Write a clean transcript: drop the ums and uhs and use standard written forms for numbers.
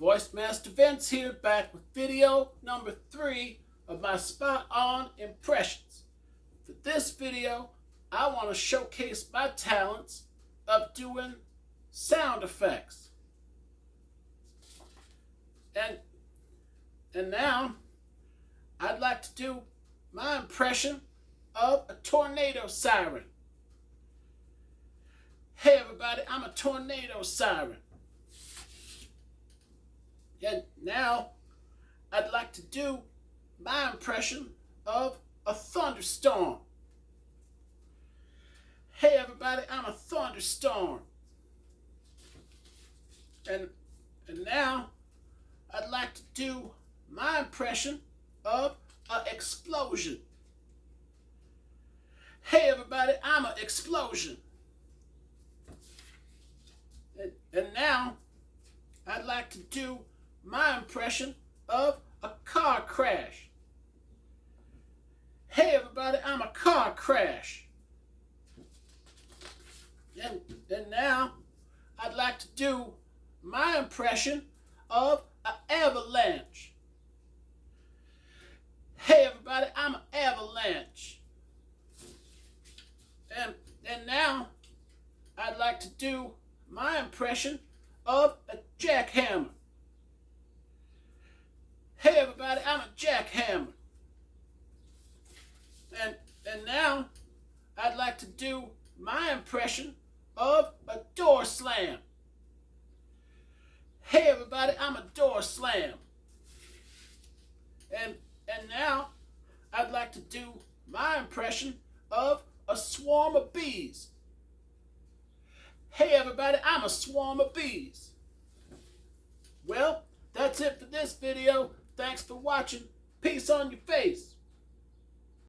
Voice Master Vince here, back with video number 3 of my spot on impressions. For this video, I want to showcase my talents of doing sound effects. And now, I'd like to do my impression of a tornado siren. Hey everybody, I'm a tornado siren. And now, I'd like to do my impression of a thunderstorm. Hey everybody, I'm a thunderstorm. And now, I'd like to do my impression of an explosion. Hey everybody, I'm an explosion. And now, I'd like to do my impression of a car crash. Hey everybody, I'm a car crash. And now, I'd like to do my impression of an avalanche. Hey everybody, I'm an avalanche. And now, I'd like to do my impression of a jackhammer. Hey everybody, I'm a jackhammer. And now, I'd like to do my impression of a door slam. Hey everybody, I'm a door slam. And now, I'd like to do my impression of a swarm of bees. Hey everybody, I'm a swarm of bees. Well, that's it for this video. Thanks for watching. Peace on your face.